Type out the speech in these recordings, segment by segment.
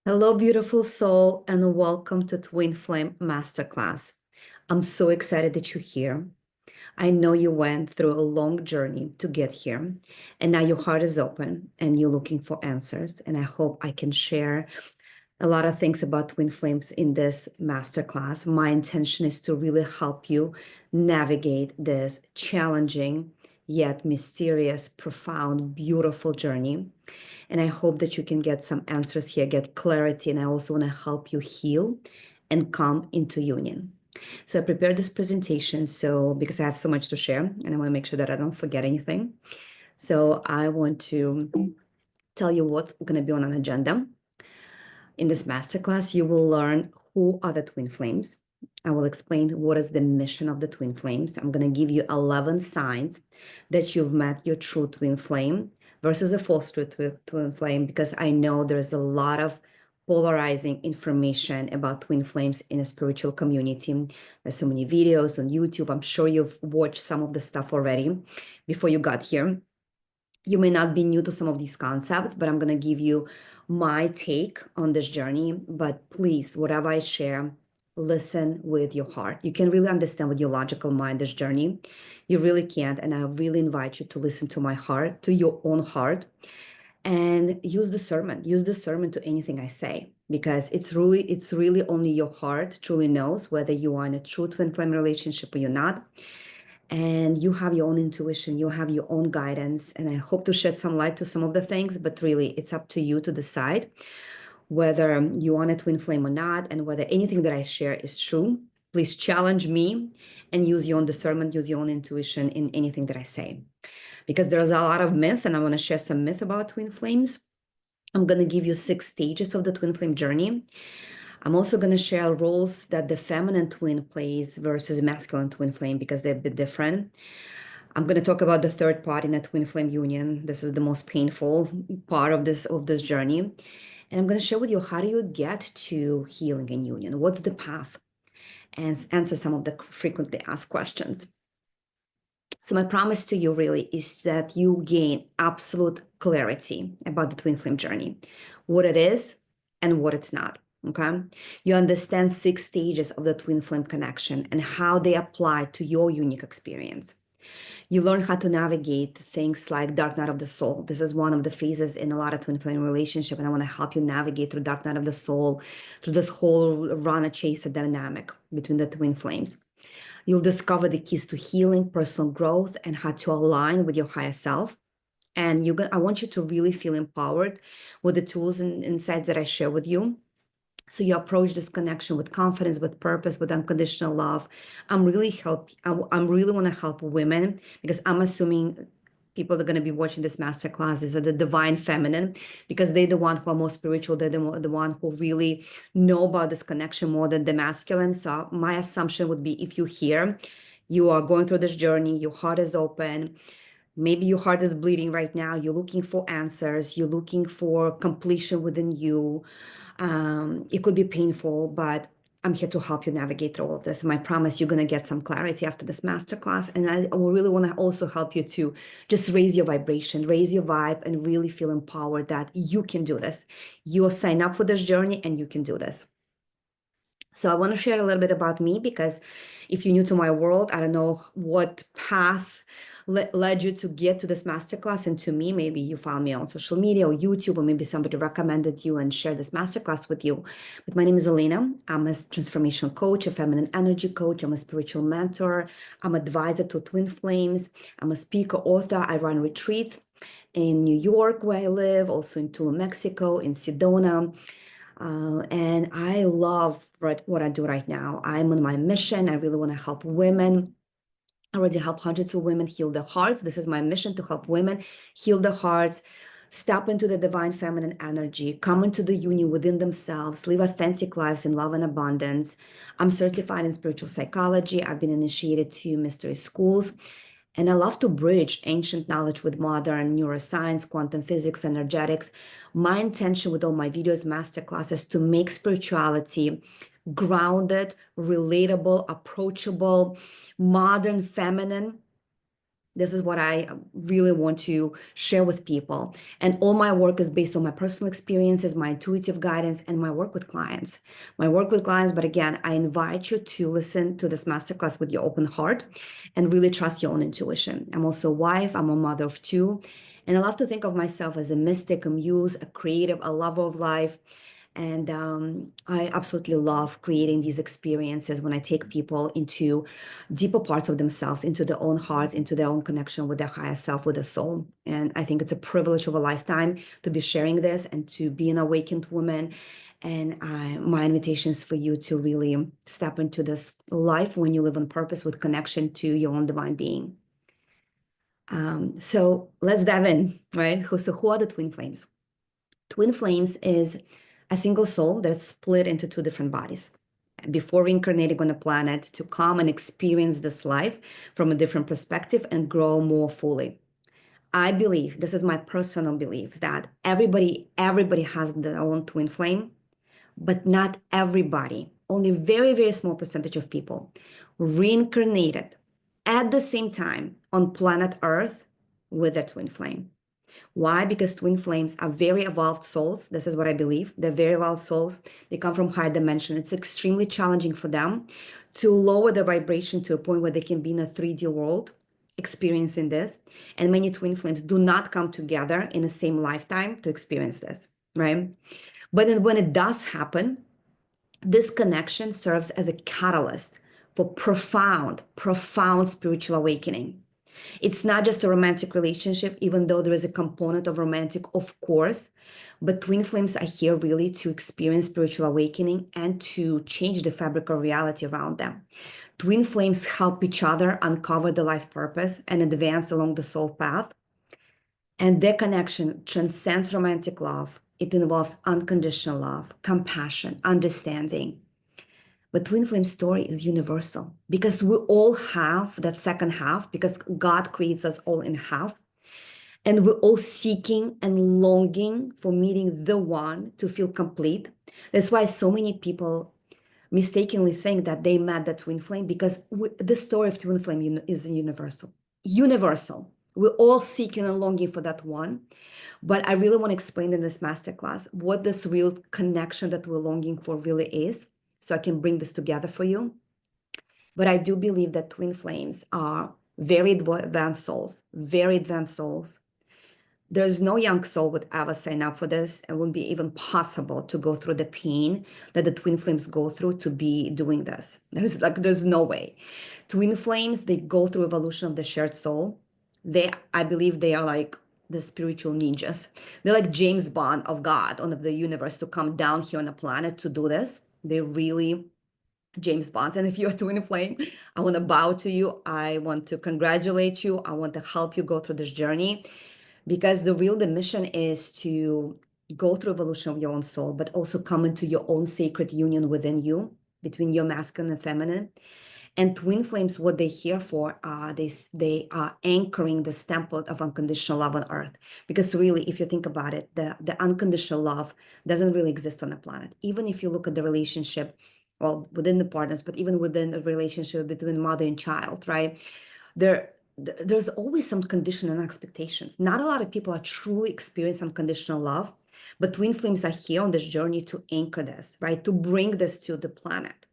Hello, beautiful soul, and welcome to Twin Flame Masterclass. I'm so excited that you're here. I know you went through a long journey to get here, and now your heart is open and you're looking for answers. And I hope I can share a lot of things about twin flames in this masterclass. My intention is to really help you navigate this challenging yet mysterious, profound, beautiful journey. And I hope that you can get some answers here, get clarity, and I also want to help you heal and come into union. So I prepared this presentation because I have so much to share and I want to make sure that I don't forget anything. So I want to tell you what's going to be on an agenda. In this masterclass, you will learn who are the twin flames. I will explain what is the mission of the twin flames. I'm going to give you 11 signs that you've met your true twin flame versus a false twin flame, because I know there's a lot of polarizing information about twin flames in a spiritual community. There's so many videos on YouTube. I'm sure you've watched some of the stuff already before you got here. You may not be new to some of these concepts, but I'm going to give you my take on this journey. But please, whatever I share, listen with your heart. You can really understand with your logical mind this journey. You really can't. And I really invite you to listen to my heart, to your own heart, and use discernment. Use discernment to anything I say, because it's really only your heart truly knows whether you are in a true twin flame relationship or you're not. And you have your own intuition, you have your own guidance. And I hope to shed some light to some of the things, but really it's up to you to decide whether you want a twin flame or not, and whether anything that I share is true. Please challenge me and use your own discernment, use your own intuition in anything that I say. Because there's a lot of myth, and I want to share some myth about twin flames. I'm going to give you 6 stages of the twin flame journey. I'm also going to share roles that the feminine twin plays versus masculine twin flame, because they're a bit different. I'm going to talk about the third part in a twin flame union. This is the most painful part of this journey. And I'm going to share with you, how do you get to healing and union? What's the path? And answer some of the frequently asked questions. So my promise to you really is that you gain absolute clarity about the twin flame journey, what it is and what it's not. Okay. You understand 6 stages of the twin flame connection and how they apply to your unique experience. You learn how to navigate things like dark night of the soul. This is one of the phases in a lot of twin flame relationship, and I want to help you navigate through dark night of the soul, through this whole runner chaser dynamic between the twin flames. You'll discover the keys to healing, personal growth, and how to align with your higher self. And I want you to really feel empowered with the tools and insights that I share with you. So you approach this connection with confidence, with purpose, with unconditional love. I'm really want to help women, because I'm assuming people that are going to be watching this masterclass, these are the divine feminine, because they're the one who are more spiritual. They're the one who really know about this connection more than the masculine. So my assumption would be, if you're here, you are going through this journey, your heart is open. Maybe your heart is bleeding right now. You're looking for answers. You're looking for completion within you. It could be painful, but I'm here to help you navigate through all of this. And I promise you're going to get some clarity after this masterclass. And I will really want to also help you to just raise your vibration, raise your vibe, and really feel empowered that you can do this. You will sign up for this journey and you can do this. So I want to share a little bit about me, because if you're new to my world, I don't know what path led you to get to this masterclass and to me. Maybe you found me on social media or YouTube, or maybe somebody recommended you and shared this masterclass with you. But my name is Elena. I'm a transformational coach, a feminine energy coach. I'm a spiritual mentor. I'm advisor to twin flames. I'm a speaker, author. I run retreats in New York, where I live, also in Tulum, Mexico, in Sedona. And I love what I do right now. I'm on my mission. I really want to help women. I already help hundreds of women heal their hearts. This is my mission, to help women heal their hearts, step into the divine feminine energy, come into the union within themselves, live authentic lives in love and abundance. I'm certified in spiritual psychology. I've been initiated to mystery schools. And I love to bridge ancient knowledge with modern neuroscience, quantum physics, energetics. My intention with all my videos, masterclasses, to make spirituality grounded, relatable, approachable, modern, feminine, This is what I really want to share with people. And all my work is based on my personal experiences, my intuitive guidance, and my work with clients. My work with clients, but again, I invite you to listen to this masterclass with your open heart and really trust your own intuition. I'm also a wife, I'm a mother of two, and I love to think of myself as a mystic, a muse, a creative, a lover of life. And I absolutely love creating these experiences when I take people into deeper parts of themselves, into their own hearts, into their own connection with their higher self, with the soul. And I think it's a privilege of a lifetime to be sharing this and to be an awakened woman. And my invitation is for you to really step into this life when you live on purpose with connection to your own divine being. So let's dive in, right? So who are the twin flames? Twin flames is a single soul that's split into two different bodies before reincarnating on the planet to come and experience this life from a different perspective and grow more fully. I believe, this is my personal belief, that everybody has their own twin flame, but not everybody. Only very, very small percentage of people reincarnated at the same time on planet Earth with a twin flame. Why? Because twin flames are very evolved souls. This is what I believe. They're very evolved souls. They come from high dimension. It's extremely challenging for them to lower the vibration to a point where they can be in a 3D world experiencing this. And many twin flames do not come together in the same lifetime to experience this, right? But then when it does happen, this connection serves as a catalyst for profound, profound spiritual awakening. It's not just a romantic relationship, even though there is a component of romantic, of course, but twin flames are here really to experience spiritual awakening and to change the fabric of reality around them. Twin flames help each other uncover the life purpose and advance along the soul path. And their connection transcends romantic love. It involves unconditional love, compassion, understanding. But twin flame story is universal because we all have that second half because God creates us all in half. And we're all seeking and longing for meeting the one to feel complete. That's why so many people mistakenly think that they met the twin flame because the story of twin flame is universal. Universal. We're all seeking and longing for that one. But I really want to explain in this masterclass what this real connection that we're longing for really is, so I can bring this together for you. But I do believe that twin flames are very advanced souls, very advanced souls. There's no young soul would ever sign up for this. It wouldn't be even possible to go through the pain that the twin flames go through to be doing this. There's no way. Twin flames, they go through evolution of the shared soul. I believe they are like the spiritual ninjas. They're like James Bond of God, of the universe, to come down here on the planet to do this. They really James Bond. And if you're a twin flame, I want to bow to you. I want to congratulate you. I want to help you go through this journey because the mission is to go through evolution of your own soul, but also come into your own sacred union within you between your masculine and feminine. And twin flames, what they're here for, they are anchoring this template of unconditional love on earth. Because really, if you think about it, the unconditional love doesn't really exist on the planet. Even if you look at the relationship, well, within the partners, but even within the relationship between mother and child, right? There's always some condition and expectations. Not a lot of people are truly experiencing unconditional love, but twin flames are here on this journey to anchor this, right? To bring this to the planet.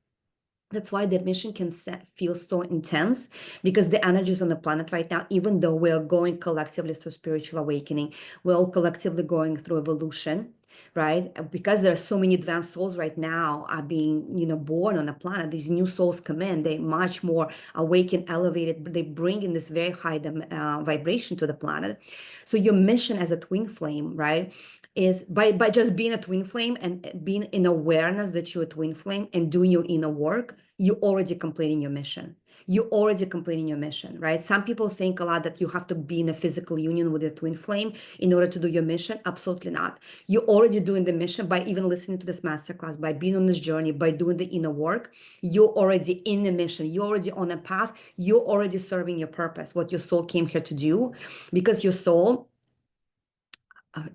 That's why the mission can feel so intense because the energies on the planet right now, even though we are going collectively through spiritual awakening, we're all collectively going through evolution, right? Because there are so many advanced souls right now are being, born on the planet. These new souls come in, they much more awakened, elevated, but they bring in this very high vibration to the planet. So your mission as a twin flame, right? Is by just being a twin flame and being in awareness that you're a twin flame and doing your inner work, you're already completing your mission. You're already completing your mission, right? Some people think a lot that you have to be in a physical union with a twin flame in order to do your mission. Absolutely not. You're already doing the mission by even listening to this masterclass, by being on this journey, by doing the inner work. You're already in the mission. You're already on a path. You're already serving your purpose, what your soul came here to do, because your soul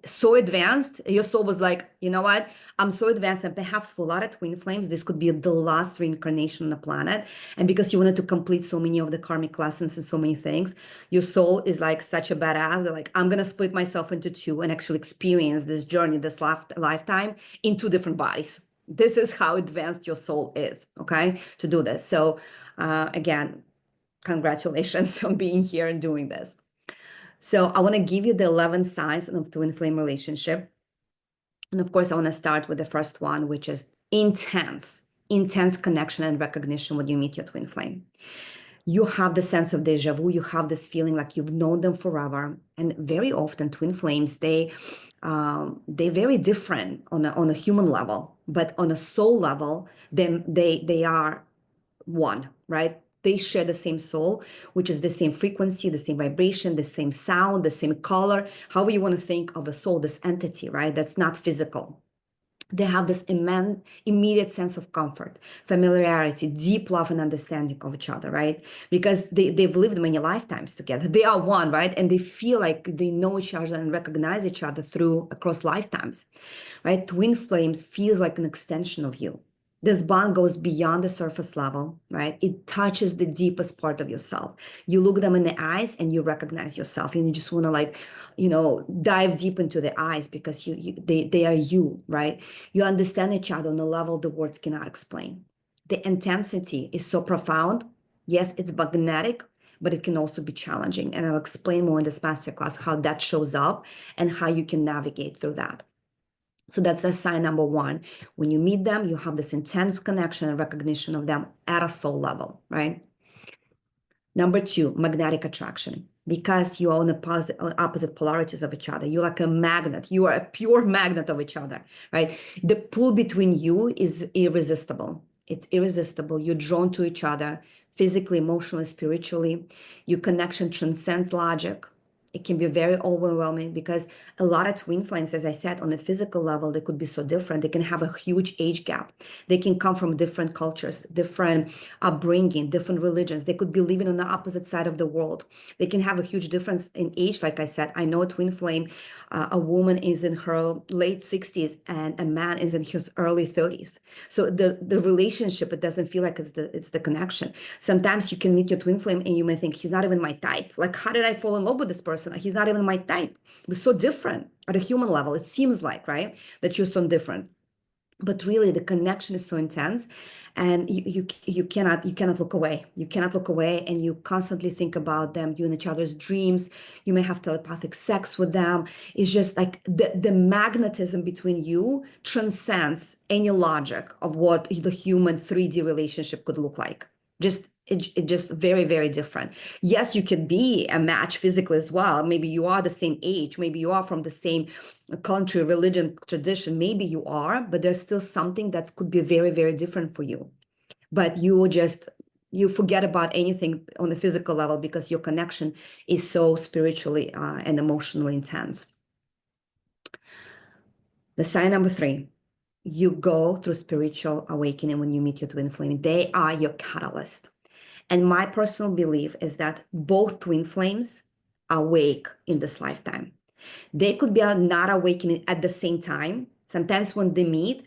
so advanced. Your soul was like, you know what? I'm so advanced, and perhaps for a lot of twin flames, this could be the last reincarnation on the planet. And because you wanted to complete so many of the karmic lessons and so many things, your soul is like such a badass. They're like, I'm gonna split myself into two and actually experience this journey, this lifetime in two different bodies. This is how advanced your soul is, okay, to do this. So again, congratulations on being here and doing this. So I want to give you the 11 signs of twin flame relationship. And of course, I want to start with the first one, which is intense, intense connection and recognition when you meet your twin flame. You have the sense of deja vu. You have this feeling like you've known them forever. And very often twin flames, they're very different on a human level, but on a soul level, then they are one, right? They share the same soul, which is the same frequency, the same vibration, the same sound, the same color, however you want to think of a soul, this entity, right? That's not physical. They have this immense, immediate sense of comfort, familiarity, deep love and understanding of each other, right? Because they've lived many lifetimes together. They are one, right? And they feel like they know each other and recognize each other through across lifetimes, right? Twin flames feels like an extension of you. This bond goes beyond the surface level, right? It touches the deepest part of yourself. You look them in the eyes and you recognize yourself, and you just want to like, dive deep into the eyes because they are you, right? You understand each other on a level the words cannot explain. The intensity is so profound. Yes, it's magnetic, but it can also be challenging. And I'll explain more in this masterclass how that shows up and how you can navigate through that. So that's the sign number one. When you meet them, you have this intense connection and recognition of them at a soul level, right? Number two, magnetic attraction. Because you are on opposite polarities of each other. You're like a magnet. You are a pure magnet of each other, right? The pull between you is irresistible. It's irresistible. You're drawn to each other physically, emotionally, spiritually. Your connection transcends logic. It can be very overwhelming because a lot of twin flames, as I said, on a physical level, they could be so different. They can have a huge age gap. They can come from different cultures, different upbringing, different religions. They could be living on the opposite side of the world. They can have a huge difference in age. Like I said, I know a twin flame, a woman is in her late 60s and a man is in his early 30s. So the relationship, it doesn't feel like it's the connection. Sometimes you can meet your twin flame and you may think, he's not even my type. Like, how did I fall in love with this person? He's not even my type. We're so different at a human level. It seems like, right, that you're so different. But really, the connection is so intense, and you cannot look away. You cannot look away, and you constantly think about them. You in each other's dreams. You may have telepathic sex with them. It's just like the magnetism between you transcends any logic of what the human 3D relationship could look like. It just very, very different. Yes, you could be a match physically as well. Maybe you are the same age. Maybe you are from the same country, religion, tradition. Maybe you are, but there's still something that could be very, very different for you. But you forget about anything on the physical level because your connection is so spiritually and emotionally intense. The sign number three, you go through spiritual awakening when you meet your twin flame. They are your catalyst. And my personal belief is that both twin flames awake in this lifetime. They could be not awakening at the same time. Sometimes when they meet,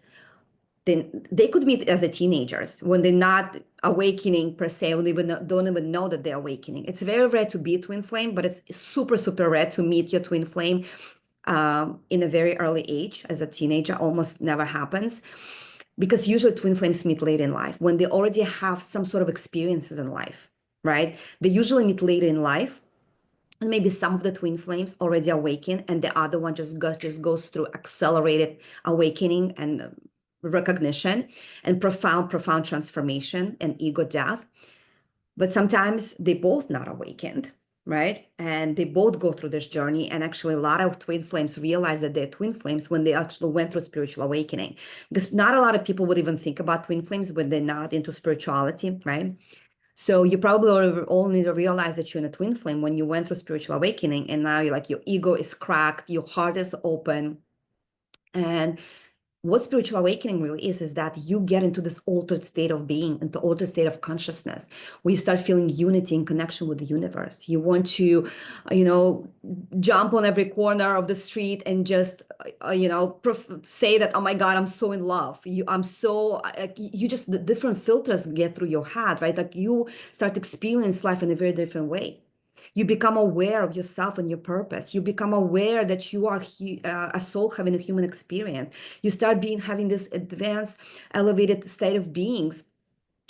then they could meet as a teenagers when they're not awakening per se, or even don't even know that they're awakening. It's very rare to be a twin flame, but it's super, super rare to meet your twin flame in a very early age as a teenager. Almost never happens. Because usually twin flames meet late in life when they already have some sort of experiences in life, right? They usually meet later in life, and maybe some of the twin flames already awaken, and the other one just goes through accelerated awakening and recognition and profound transformation and ego death. But sometimes they both not awakened, right? And they both go through this journey. And actually, a lot of twin flames realize that they're twin flames when they actually went through spiritual awakening. Because not a lot of people would even think about twin flames when they're not into spirituality, right? So you probably all need to realize that you're in a twin flame when you went through spiritual awakening, and now you're like your ego is cracked, your heart is open, and what spiritual awakening really is that you get into this altered state of being, into altered state of consciousness, where you start feeling unity and connection with the universe. You want to, jump on every corner of the street and just, say that, oh my God, I'm so in love. You just, the different filters get through your head, right? Like you start experience life in a very different way. You become aware of yourself and your purpose. You become aware that you are a soul having a human experience. You start having this advanced, elevated state of beings,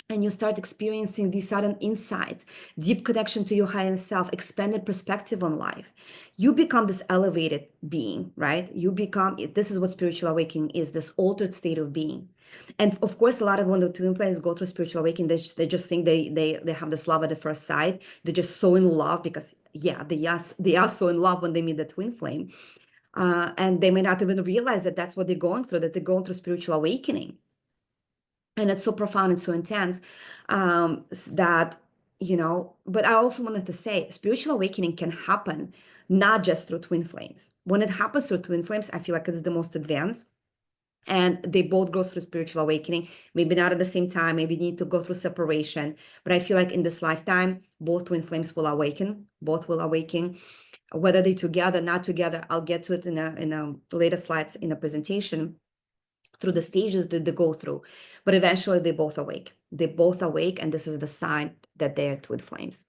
and you start experiencing these sudden insights, deep connection to your higher self, expanded perspective on life. You become this elevated being, right? This is what spiritual awakening is, this altered state of being. And of course, a lot of when the twin flames go through spiritual awakening, they just think they have this love at the first sight. They're just so in love because, yeah, they are so in love when they meet the twin flame. And they may not even realize that that's what they're going through, that they're going through spiritual awakening. And it's so profound and so intense, that, but I also wanted to say spiritual awakening can happen not just through twin flames. When it happens through twin flames, I feel like it's the most advanced, and they both go through spiritual awakening, maybe not at the same time, maybe need to go through separation, but I feel like in this lifetime both twin flames will awaken, both will awaken. Whether they together, not together, I'll get to it in a later slides in the presentation, through the stages that they go through. But eventually they both awake. They both awake, and this is the sign that they're twin flames.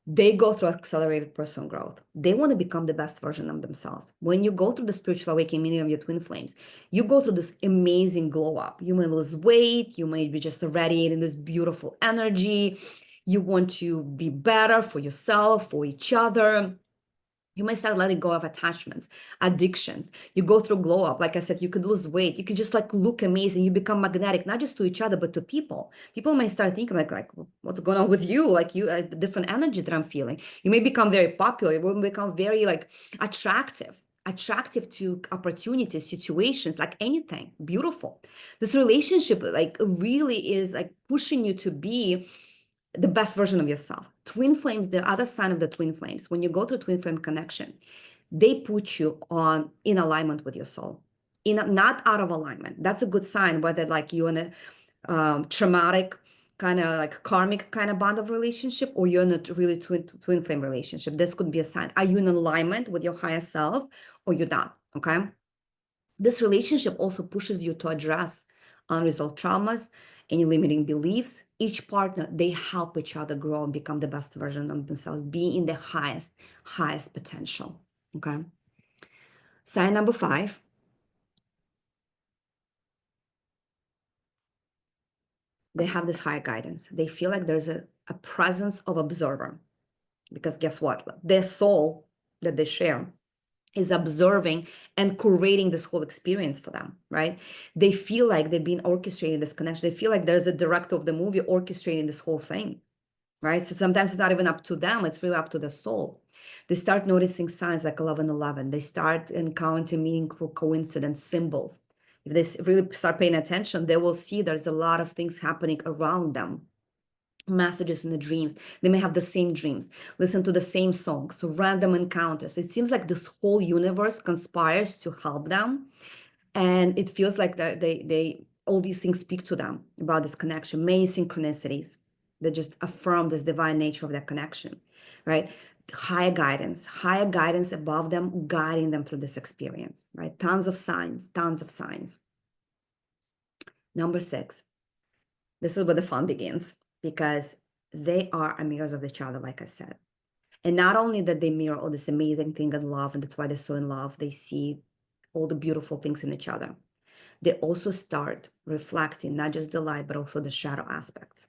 They go through accelerated personal growth. They want to become the best version of themselves. When you go through the spiritual awakening, meaning of your twin flames, you go through this amazing glow up. You may lose weight. You may be just radiating this beautiful energy. You want to be better for yourself, for each other. You might start letting go of attachments, addictions. You go through glow up. Like I said, you could lose weight. You could just like look amazing. You become magnetic, not just to each other, but to people. People may start thinking like what's going on with you? Like you, the different energy that I'm feeling. You may become very popular. You will become very like attractive to opportunities, situations, like anything beautiful. This relationship like really is like pushing you to be the best version of yourself. Twin flames, the other sign of the twin flames, when you go to twin flame connection, they put you on in alignment with your soul, not out of alignment. That's a good sign, whether like you're in a traumatic kind of like karmic kind of bond of relationship, or you're in a really twin flame relationship. This could be a sign. Are you in alignment with your higher self, or you're not? Okay. This relationship also pushes you to address unresolved traumas, any limiting beliefs. Each partner, they help each other grow and become the best version of themselves, being in the highest potential. Okay. Sign number 5. They have this higher guidance. They feel like there's a presence of observer, because guess what? Their soul that they share is observing and curating this whole experience for them, right? They feel like they've been orchestrating this connection. They feel like there's a director of the movie orchestrating this whole thing, right? So sometimes it's not even up to them, it's really up to the soul. They start noticing signs like 1111. They start encountering meaningful coincidence symbols. If they really start paying attention, they will see there's a lot of things happening around them. Messages in the dreams. They may have the same dreams, listen to the same songs, so random encounters. It seems like this whole universe conspires to help them, and it feels like that they all these things speak to them about this connection. Many synchronicities that just affirm this divine nature of that connection, right? Higher guidance above them, guiding them through this experience, right? Tons of signs. Number 6. This is where the fun begins, because they are mirrors of each other, like I said. And not only that they mirror all this amazing thing in love, and that's why they're so in love, they see all the beautiful things in each other. They also start reflecting not just the light, but also the shadow aspects,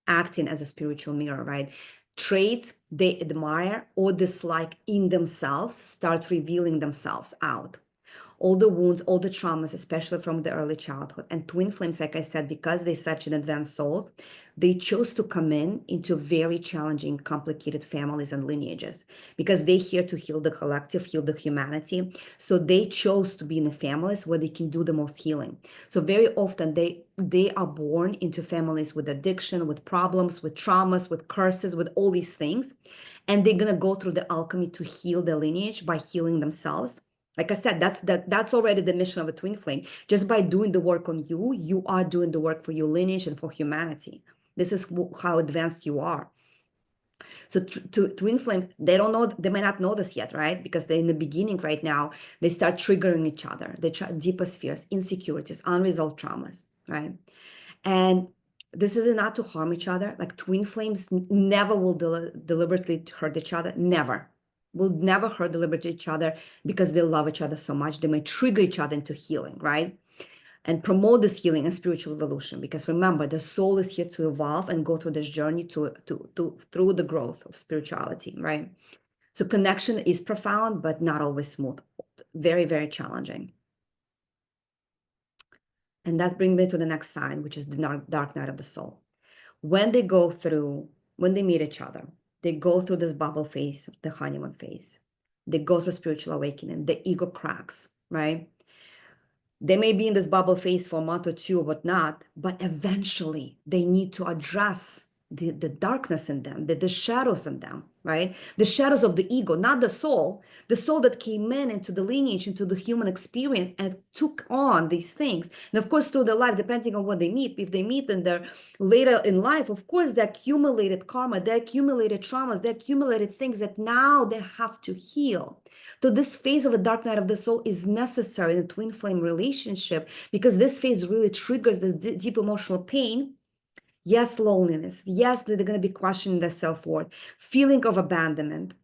acting as a spiritual mirror, right? Traits they admire or dislike in themselves start revealing themselves out. All the wounds, all the traumas, especially from the early childhood. And twin flames, like I said, because they're such an advanced souls, they chose to come into very challenging, complicated families and lineages, because they're here to heal the collective, heal the humanity. So they chose to be in the families where they can do the most healing. So very often they are born into families with addiction, with problems, with traumas, with curses, with all these things. And they're going to go through the alchemy to heal the lineage by healing themselves. Like I said, that's already the mission of a twin flame. Just by doing the work on you, you are doing the work for your lineage and for humanity. This is how advanced you are. So twin flames, they don't know, they may not know this yet, right? Because they're in the beginning right now, they start triggering each other, the deepest fears, insecurities, unresolved traumas, right? And this is not to harm each other. Like twin flames never will deliberately hurt each other, never. Will never hurt deliberately each other because they love each other so much. They may trigger each other into healing, right? And promote this healing and spiritual evolution, because remember, the soul is here to evolve and go through this journey through the growth of spirituality, right? So connection is profound but not always smooth, very, very challenging. And that brings me to the next sign, which is the dark night of the soul. When they meet each other, they go through this bubble phase, the honeymoon phase. They go through spiritual awakening, the ego cracks, right? They may be in this bubble phase for a month or two or whatnot, but eventually they need to address the darkness in them, the shadows in them, right? The shadows of the ego, not the soul that came into the lineage, into the human experience and took on these things. And of course, through their life, depending on what they meet, if they meet in their later in life, of course, the accumulated karma, the accumulated traumas, the accumulated things that now they have to heal. So this phase of the dark night of the soul is necessary in a twin flame relationship, because this phase really triggers this deep emotional pain. Yes, loneliness. Yes, they're going to be questioning their self-worth, feeling of abandonment.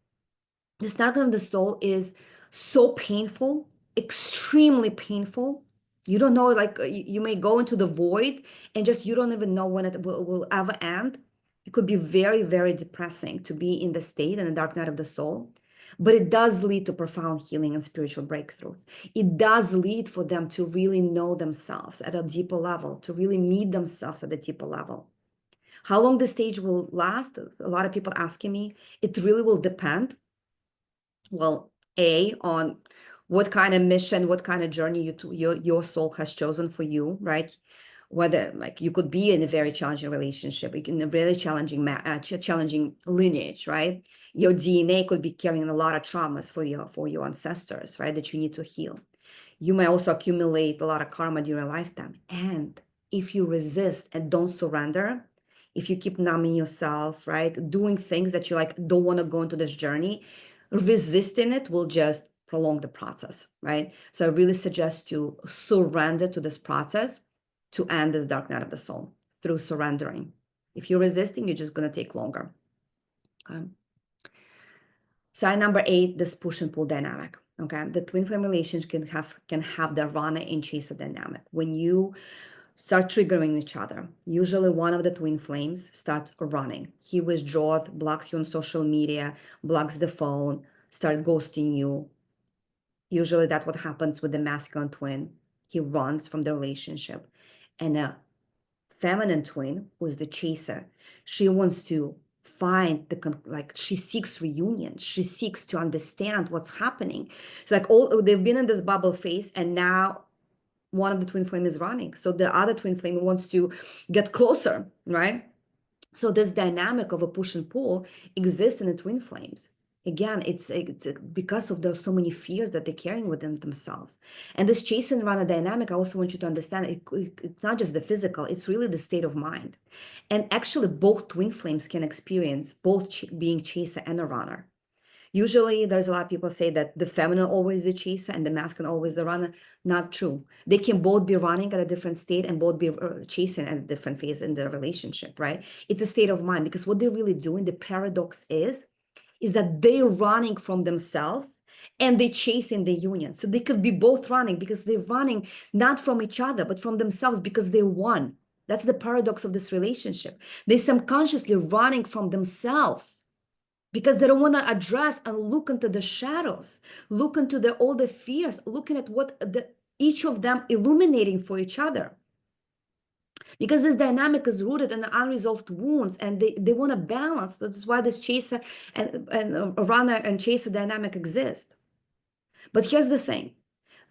This dark night of the soul is so painful, extremely painful. You don't know, like you may go into the void and just you don't even know when it will ever end. It could be very, very depressing to be in the state in the dark night of the soul. But it does lead to profound healing and spiritual breakthroughs. It does lead for them to really know themselves at a deeper level, to really meet themselves at a deeper level. How long the stage will last? A lot of people asking me. It really will depend. Well, on what kind of mission, what kind of journey your soul has chosen for you, right? Whether like you could be in a very challenging relationship, in a really challenging lineage, right? Your DNA could be carrying a lot of traumas for your ancestors, right? That you need to heal. You may also accumulate a lot of karma during a lifetime. And if you resist and don't surrender, if you keep numbing yourself, right? Doing things that you like don't want to go into this journey, resisting it will just prolong the process, right? So I really suggest to surrender to this process to end this dark night of the soul through surrendering. If you're resisting, you're just going to take longer. Okay. Sign number 8, this push and pull dynamic. Okay, the twin flame relationship can have the runner and chaser dynamic. When you start triggering each other, usually one of the twin flames starts running. He withdraws, blocks you on social media, blocks the phone, start ghosting you. Usually that's what happens with the masculine twin. He runs from the relationship. And a feminine twin, who is the chaser, she wants to find she seeks reunion. She seeks to understand what's happening. It's like they've been in this bubble phase, and now one of the twin flame is running. So the other twin flame wants to get closer, right? So this dynamic of a push and pull exists in the twin flames. Again, it's because of those so many fears that they're carrying within themselves. And this chase and run dynamic, I also want you to understand, it's not just the physical, it's really the state of mind. And actually, both twin flames can experience both being chaser and a runner. Usually, there's a lot of people say that the feminine always the chaser and the masculine always the runner. Not true. They can both be running at a different state and both be chasing at a different phase in the relationship, right? It's a state of mind, because what they're really doing, the paradox is that they're running from themselves and they're chasing the union. So they could be both running, because they're running not from each other, but from themselves, because they're one. That's the paradox of this relationship. They're subconsciously running from themselves, because they don't want to address and look into the shadows, look into all the fears, looking at what each of them illuminating for each other. Because this dynamic is rooted in the unresolved wounds, and they want to balance. That's why this chaser and runner and chaser dynamic exist. But here's the thing.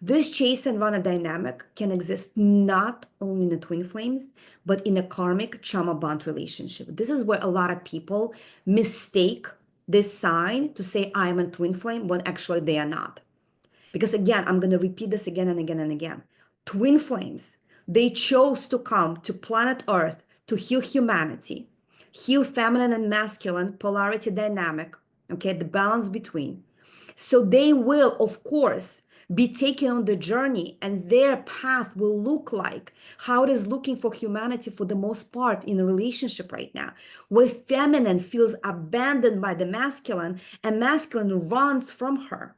This chase and runner dynamic can exist not only in the twin flames, but in a karmic trauma bond relationship. This is where a lot of people mistake this sign to say I'm a twin flame when actually they are not. Because again, I'm going to repeat this again and again and again. Twin flames, they chose to come to planet Earth to heal humanity, heal feminine and masculine polarity dynamic, okay, the balance between. So they will, of course, be taken on the journey, and their path will look like how it is looking for humanity for the most part in a relationship right now, where feminine feels abandoned by the masculine and masculine runs from her.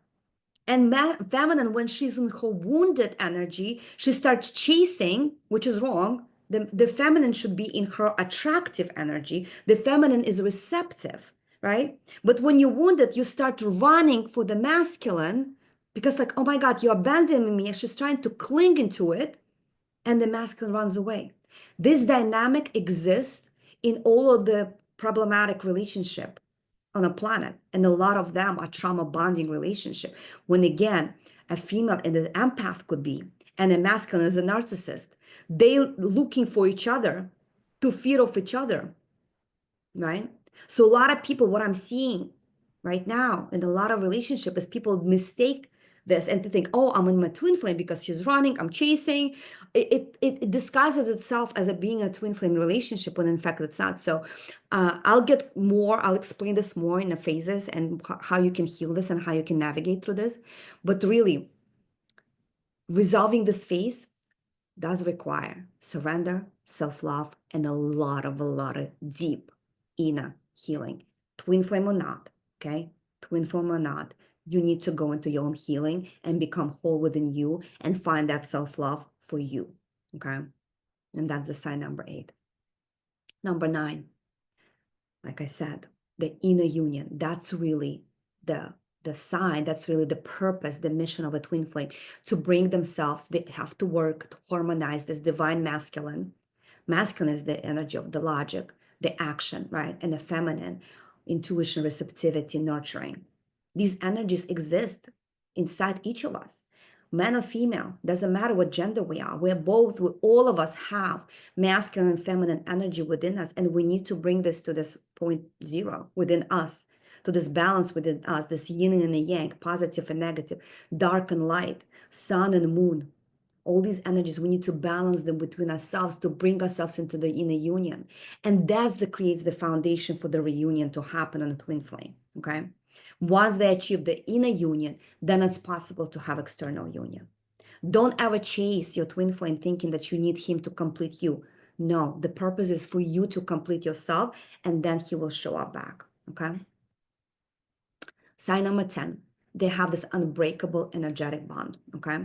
And feminine, when she's in her wounded energy, she starts chasing, which is wrong. The feminine should be in her attractive energy. The feminine is receptive, right? But when you're wounded, you start running for the masculine because, like, oh my God, you're abandoning me. And she's trying to cling into it, and the masculine runs away. This dynamic exists in all of the problematic relationship on a planet, and a lot of them are trauma bonding relationship, when again a female and an empath could be, and a masculine is a narcissist, they looking for each other to feed off each other, right? So a lot of people, what I'm seeing right now in a lot of relationship is people mistake this and to think, oh, I'm in my twin flame because she's running, I'm chasing. It disguises itself as being a twin flame relationship when in fact it's not. So I'll explain this more in the phases and how you can heal this and how you can navigate through this. But really, resolving this phase does require surrender, self-love, and a lot of deep inner healing. Twin flame or not, okay? Twin flame or not, you need to go into your own healing and become whole within you and find that self-love for you, okay? And that's the sign number 8. Number 9, like I said, the inner union. That's really the sign, that's really the purpose, the mission of a twin flame, to bring themselves. They have to work to harmonize this divine masculine. Masculine is the energy of the logic, the action, right? And the feminine, intuition, receptivity, nurturing. These energies exist inside each of us. Man or female, doesn't matter what gender we are. All of us have masculine and feminine energy within us, and we need to bring this to this point zero within us, to this balance within us, this yin and the yang, positive and negative, dark and light, sun and moon. All these energies, we need to balance them between ourselves to bring ourselves into the inner union. And that's the creates the foundation for the reunion to happen on a twin flame, okay? Once they achieve the inner union, then it's possible to have external union. Don't ever chase your twin flame thinking that you need him to complete you. No, the purpose is for you to complete yourself, and then he will show up back, okay? Sign number 10, they have this unbreakable energetic bond, okay?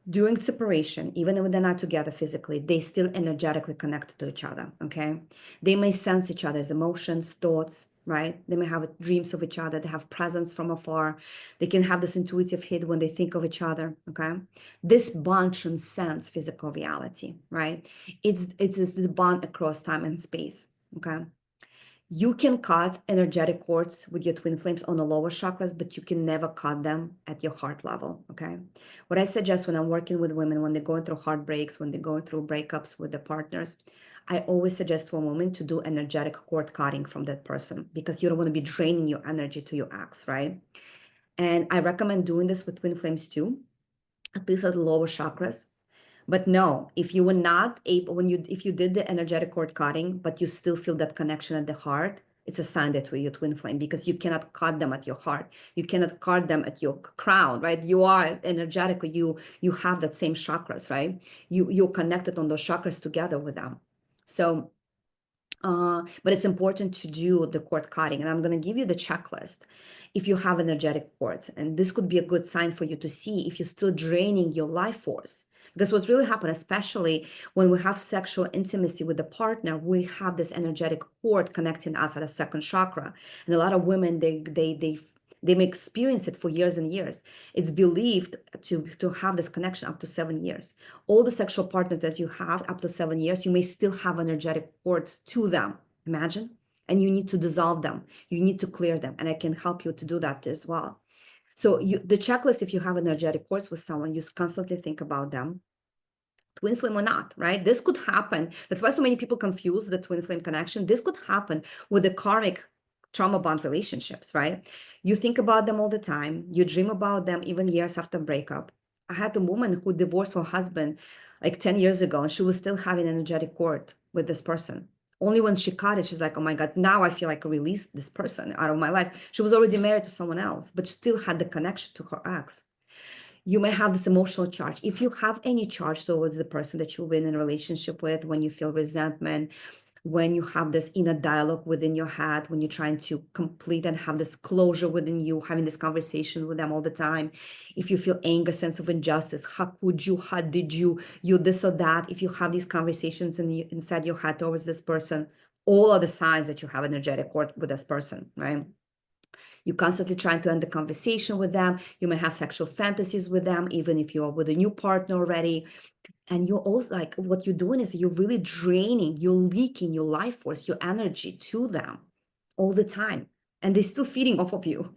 During separation, even if they're not together physically, they still energetically connect to each other, okay? They may sense each other's emotions, thoughts, right? They may have dreams of each other. They have presence from afar. They can have this intuitive hit when they think of each other, okay? This bond transcends physical reality, right? It's this bond across time and space, okay? You can cut energetic cords with your twin flames on the lower chakras, but you can never cut them at your heart level, okay? What I suggest when I'm working with women, when they're going through heartbreaks, when they're going through breakups with their partners, I always suggest to a woman to do energetic cord cutting from that person, because you don't want to be draining your energy to your ex, right? And I recommend doing this with twin flames too, at least at the lower chakras. But no, if you were not able, if you did the energetic cord cutting, but you still feel that connection at the heart, it's a sign that you're twin flame, because you cannot cut them at your heart. You cannot cut them at your crown, right? You are energetically, you have that same chakras, right? You're connected on those chakras together with them. So, but it's important to do the cord cutting, and I'm going to give you the checklist if you have energetic cords, and this could be a good sign for you to see if you're still draining your life force. Because what's really happened, especially when we have sexual intimacy with the partner, we have this energetic cord connecting us at a second chakra. And a lot of women, they may experience it for years and years. It's believed to have this connection up to 7 years. All the sexual partners that you have up to 7 years, you may still have energetic cords to them. Imagine. And you need to dissolve them. You need to clear them. And I can help you to do that as well. So the checklist, if you have energetic cords with someone, you constantly think about them, twin flame or not, right? This could happen. That's why so many people confuse the twin flame connection. This could happen with the karmic trauma bond relationships, right? You think about them all the time. You dream about them even years after breakup. I had a woman who divorced her husband like 10 years ago, and she was still having an energetic cord with this person. Only when she cut it, she's like, oh my God, now I feel like I released this person out of my life. She was already married to someone else, but still had the connection to her ex. You may have this emotional charge. If you have any charge towards the person that you've been in a relationship with, when you feel resentment, when you have this inner dialogue within your head, when you're trying to complete and have this closure within you, having this conversation with them all the time, if you feel anger, sense of injustice, how could you, how did you this or that, if you have these conversations inside your head towards this person, all are the signs that you have energetic cord with this person, right? You're constantly trying to end the conversation with them. You may have sexual fantasies with them, even if you're with a new partner already. And you're also like, what you're doing is you're really draining, you're leaking your life force, your energy to them all the time. And they're still feeding off of you.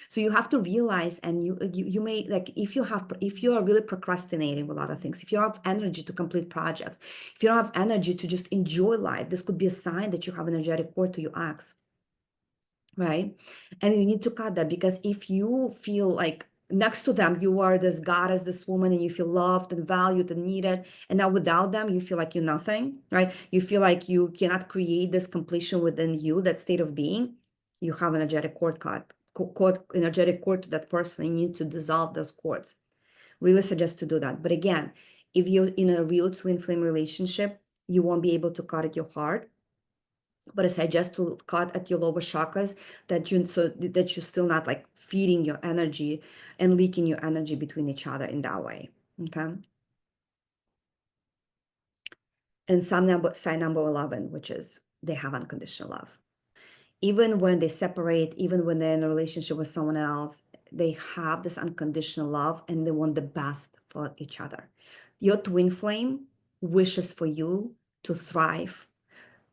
So you have to realize, and you may like, if you are really procrastinating with a lot of things, if you don't have energy to complete projects, if you don't have energy to just enjoy life, this could be a sign that you have energetic cord to your ex, right? And you need to cut that, because if you feel like next to them you are this goddess, this woman, and you feel loved and valued and needed, and now without them you feel like you're nothing, right? You feel like you cannot create this completion within you, that state of being. You have energetic energetic cord to that person. You need to dissolve those cords. Really suggest to do that. But again, if you're in a real twin flame relationship, you won't be able to cut at your heart, but I suggest to cut at your lower chakras, so that you're still not like feeding your energy and leaking your energy between each other in that way. Okay. And sign number 11, which is they have unconditional love. Even when they separate, even when they're in a relationship with someone else, they have this unconditional love and they want the best for each other. Your twin flame wishes for you to thrive,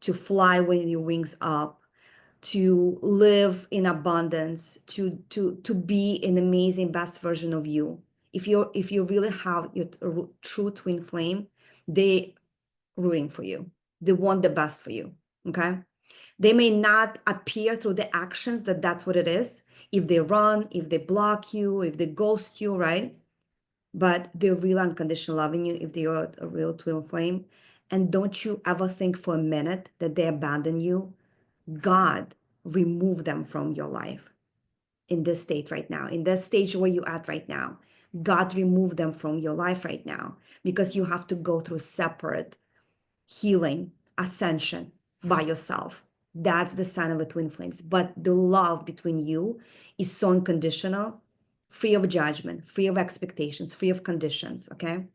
to fly with your wings up, to live in abundance, to be an amazing best version of you. If you really have your true twin flame, they rooting for you. They want the best for you. Okay. They may not appear through the actions that that's what it is. If they run, if they block you, if they ghost you, right? But they're real unconditional loving you if they are a real twin flame. And don't you ever think for a minute that they abandon you. God remove them from your life in this state right now, in that stage where you're at right now. God remove them from your life right now, because you have to go through separate healing, ascension by yourself. That's the sign of a twin flames. But the love between you is so unconditional, free of judgment, free of expectations, free of conditions, okay?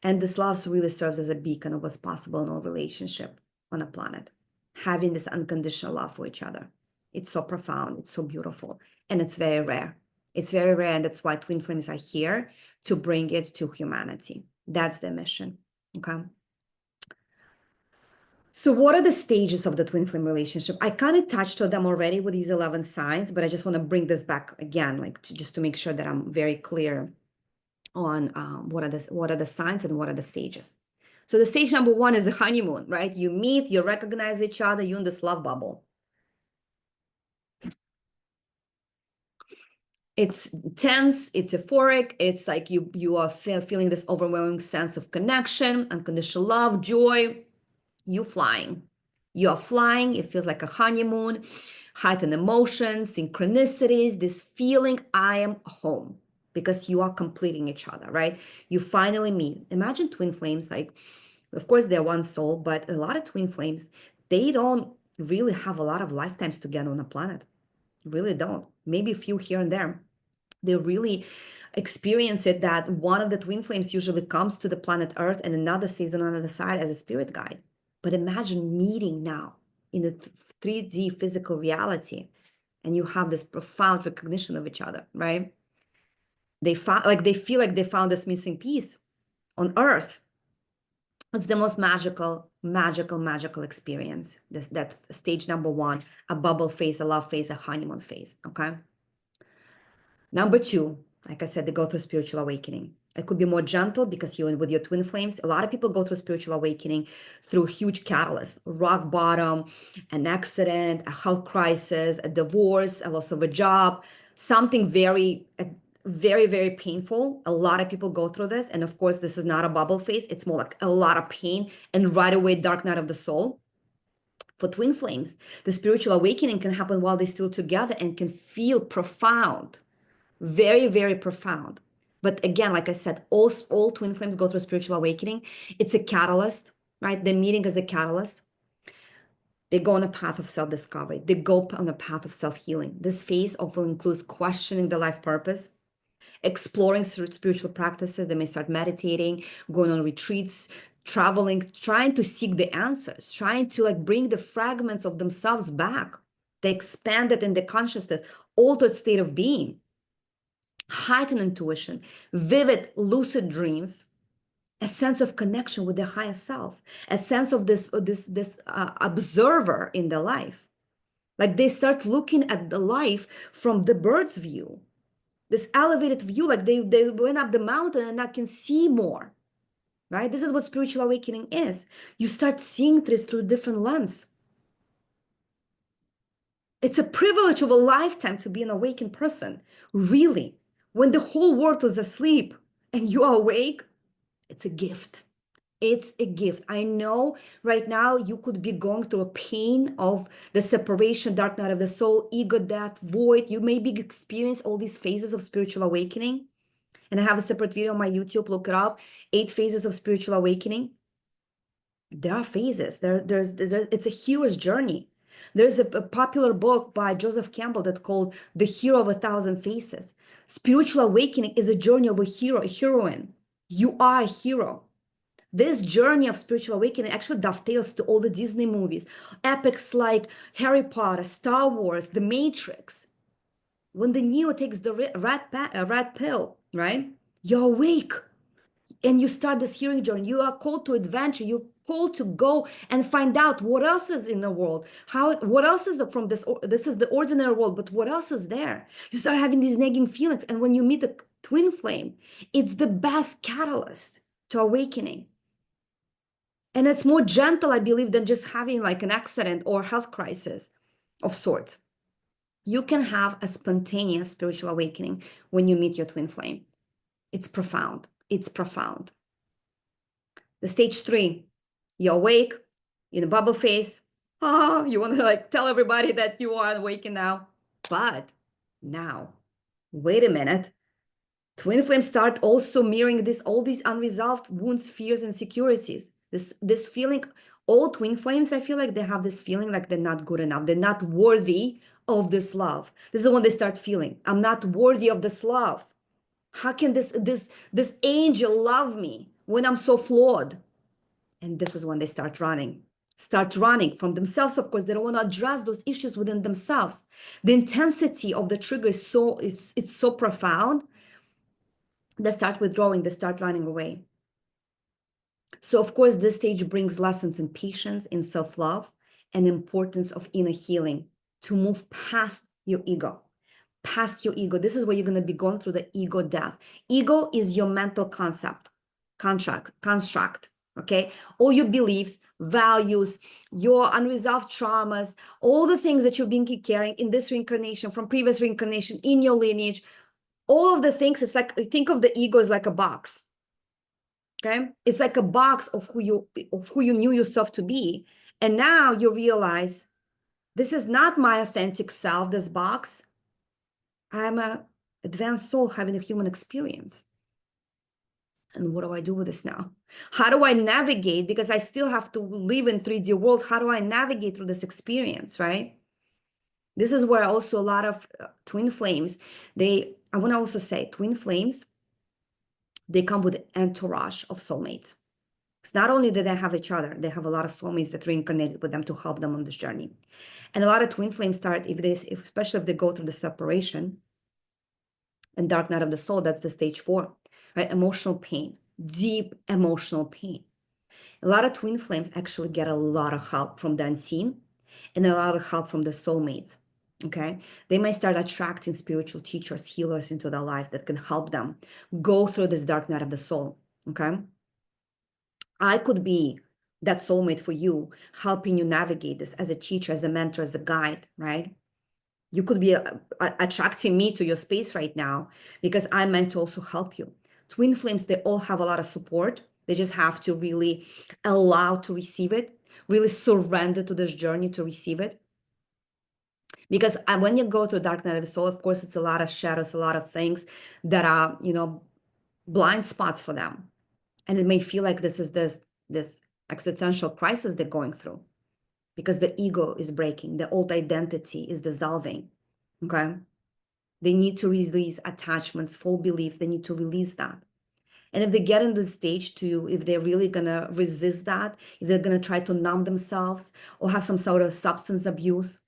And this love really serves as a beacon of what's possible in all relationship on a planet. Having this unconditional love for each other. It's so profound, it's so beautiful, and it's very rare. It's very rare, and that's why twin flames are here, to bring it to humanity. That's the mission, okay? So what are the stages of the twin flame relationship? I kind of touched on them already with these 11 signs, but I just want to bring this back again, like just to make sure that I'm very clear on what are the signs and what are the stages. So the stage number 1 is the honeymoon, right? You meet, you recognize each other, you're in this love bubble. It's tense, it's euphoric, it's like you are feeling this overwhelming sense of connection, unconditional love, joy. You flying. You are flying. It feels like a honeymoon, heightened emotions, synchronicities, this feeling, I am home, because you are completing each other, right? You finally meet. Imagine twin flames, like, of course, they're one soul, but a lot of twin flames, they don't really have a lot of lifetimes together on the planet. Really don't. Maybe a few here and there. They really experience it that one of the twin flames usually comes to the planet Earth and another stays on another side as a spirit guide. But imagine meeting now in the 3D physical reality, and you have this profound recognition of each other, right? They feel like they found this missing piece on Earth. It's the most magical experience. That stage number 1, a bubble phase, a love phase, a honeymoon phase. Okay. Number 2, like I said, they go through spiritual awakening. It could be more gentle because you're with your twin flames. A lot of people go through spiritual awakening through huge catalysts, rock bottom, an accident, a health crisis, a divorce, a loss of a job, something very, very painful. A lot of people go through this. And of course, this is not a bubble phase. It's more like a lot of pain and right away, dark night of the soul. For twin flames, the spiritual awakening can happen while they're still together and can feel profound, very, very profound. But again, like I said, all twin flames go through spiritual awakening. It's a catalyst, right? The meeting is a catalyst. They go on a path of self-discovery. They go on a path of self-healing. This phase often includes questioning the life purpose, exploring spiritual practices. They may start meditating, going on retreats, traveling, trying to seek the answers, trying to like bring the fragments of themselves back. They expand it in the consciousness, altered state of being, heightened intuition, vivid, lucid dreams, a sense of connection with the higher self, a sense of this observer in the life. Like they start looking at the life from the bird's view, this elevated view, like they went up the mountain and I can see more, right? This is what spiritual awakening is. You start seeing this through a different lens. It's a privilege of a lifetime to be an awakened person, really. When the whole world is asleep and you are awake, it's a gift. It's a gift. I know right now you could be going through a pain of the separation, dark night of the soul, ego death, void. You may be experiencing all these phases of spiritual awakening. And I have a separate video on my YouTube. Look it up. 8 phases of spiritual awakening. There are phases. It's a hero's journey. There's a popular book by Joseph Campbell that's called The Hero of a Thousand Faces. Spiritual awakening is a journey of a hero, a heroine. You are a hero. This journey of spiritual awakening actually dovetails to all the Disney movies, epics like Harry Potter, Star Wars, The Matrix. When the Neo takes the red pill, right? You're awake and you start this healing journey. You are called to adventure. You're called to go and find out what else is in the world. What else is from this? This is the ordinary world, but what else is there? You start having these nagging feelings. And when you meet the twin flame, it's the best catalyst to awakening. And it's more gentle, I believe, than just having like an accident or health crisis of sorts. You can have a spontaneous spiritual awakening when you meet your twin flame. It's profound. It's profound. The stage 3, you're awake, in a bubble phase. Oh, you want to like tell everybody that you are awakened now. But now, wait a minute. Twin flames start also mirroring all these unresolved wounds, fears, and insecurities. This feeling, all twin flames, I feel like they have this feeling like they're not good enough. They're not worthy of this love. This is when they start feeling, I'm not worthy of this love. How can this angel love me when I'm so flawed? And this is when they start running from themselves. Of course, they don't want to address those issues within themselves. The intensity of the trigger is it's so profound. They start withdrawing, they start running away. So of course, this stage brings lessons in patience, in self-love, and importance of inner healing to move past your ego. Past your ego. This is where you're going to be going through the ego death. Ego is your mental construct, okay? All your beliefs, values, your unresolved traumas, all the things that you've been carrying in this reincarnation, from previous reincarnation, in your lineage, all of the things. It's like, think of the ego as like a box. Okay, it's like a box of who you knew yourself to be, and now you realize this is not my authentic self. This box, I'm an advanced soul having a human experience. And what do I do with this now? How do I navigate? Because I still have to live in 3D world. How do I navigate through this experience, right? This is where also a lot of twin flames, I want to also say twin flames, they come with an entourage of soulmates. Because not only do they have each other, they have a lot of soulmates that reincarnated with them to help them on this journey. And a lot of twin flames start, especially if they go through the separation and dark night of the soul, that's the stage 4, right? Emotional pain, deep emotional pain. A lot of twin flames actually get a lot of help from the unseen and a lot of help from the soulmates. Okay, they might start attracting spiritual teachers, healers into their life that can help them go through this dark night of the soul. Okay, I could be that soulmate for you, helping you navigate this as a teacher, as a mentor, as a guide, right? You could be attracting me to your space right now because I'm meant to also help you. Twin flames, they all have a lot of support. They just have to really allow to receive it, really surrender to this journey to receive it. Because when you go through dark night of the soul, of course, it's a lot of shadows, a lot of things that are, blind spots for them. And it may feel like this is this existential crisis they're going through because the ego is breaking, the old identity is dissolving. Okay. They need to release attachments, full beliefs. They need to release that. And if they get in the stage to, if they're really going to resist that, if they're going to try to numb themselves or have some sort of substance abuse,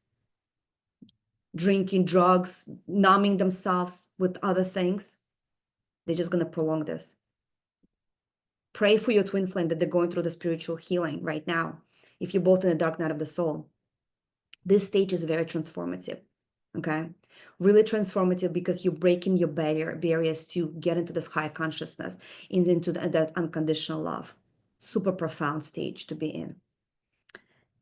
drinking, drugs, numbing themselves with other things, they're just going to prolong this. Pray for your twin flame that they're going through the spiritual healing right now. If you're both in the dark night of the soul, this stage is very transformative. Okay, really transformative because you're breaking your barriers to get into this higher consciousness, into that unconditional love. Super profound stage to be in.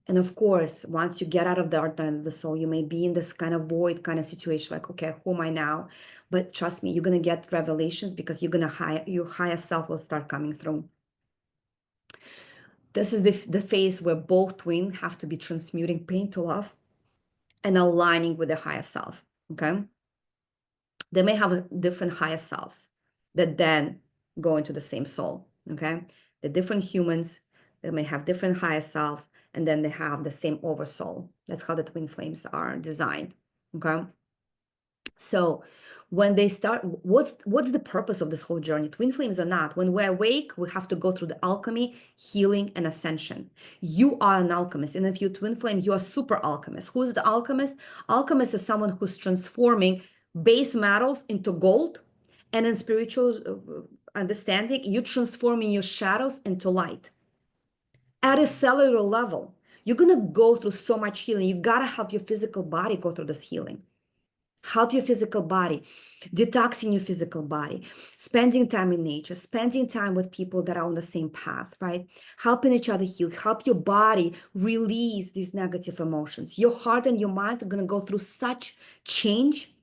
And of course, once you get out of the dark night of the soul, you may be in this kind of void kind of situation, like, okay, who am I now? But trust me, you're gonna get revelations because your higher self will start coming through. This is the phase where both twins have to be transmuting pain to love and aligning with the higher self. Okay. They may have different higher selves that then go into the same soul. Okay. The different humans, they may have different higher selves, and then they have the same oversoul. That's how the twin flames are designed. Okay. So when they start, what's the purpose of this whole journey? Twin flames or not, when we're awake, we have to go through the alchemy, healing, and ascension. You are an alchemist. And if you're twin flame, you are super alchemist. Who's the alchemist? Alchemist is someone who's transforming base metals into gold. And in spiritual understanding, you're transforming your shadows into light. At a cellular level, you're going to go through so much healing. You got to help your physical body go through this healing. Help your physical body, detoxing your physical body, spending time in nature, spending time with people that are on the same path, right? Helping each other heal, help your body release these negative emotions. Your heart and your mind are going to go through such change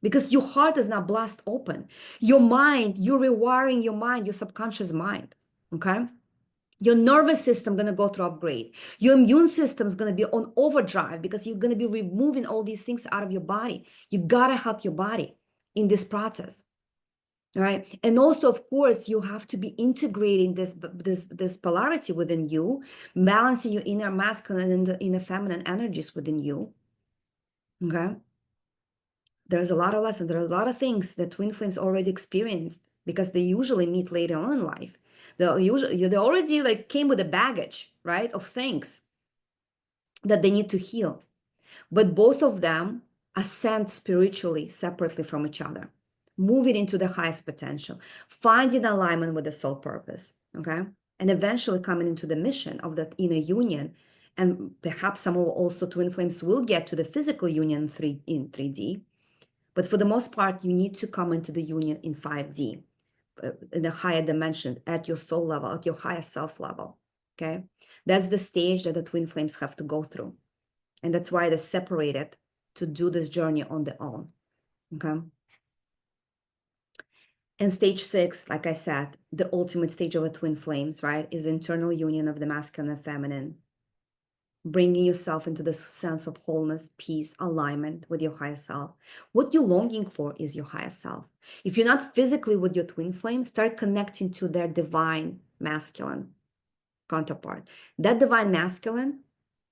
because your heart is now blast open. Your mind, you're rewiring your mind, your subconscious mind, okay? Your nervous system going to go through upgrade. Your immune system is going to be on overdrive because you're going to be removing all these things out of your body. You got to help your body in this process. All right. And also, of course, you have to be integrating this polarity within you, balancing your inner masculine and the inner feminine energies within you. Okay. There's a lot of lessons. There are a lot of things that twin flames already experienced because they usually meet later on in life. They already like came with a baggage, right, of things that they need to heal. But both of them ascend spiritually separately from each other, moving into the highest potential, finding alignment with the soul purpose, okay? And eventually coming into the mission of that inner union. And perhaps some of also twin flames will get to the physical union in 3D. But for the most part, you need to come into the union in 5D, in a higher dimension, at your soul level, at your higher self level. Okay. That's the stage that the twin flames have to go through. And that's why they're separated to do this journey on their own. Okay. And stage 6, like I said, the ultimate stage of a twin flames, right, is internal union of the masculine and feminine, bringing yourself into this sense of wholeness, peace, alignment with your higher self. What you're longing for is your higher self. If you're not physically with your twin flame, start connecting to their divine masculine counterpart. That divine masculine,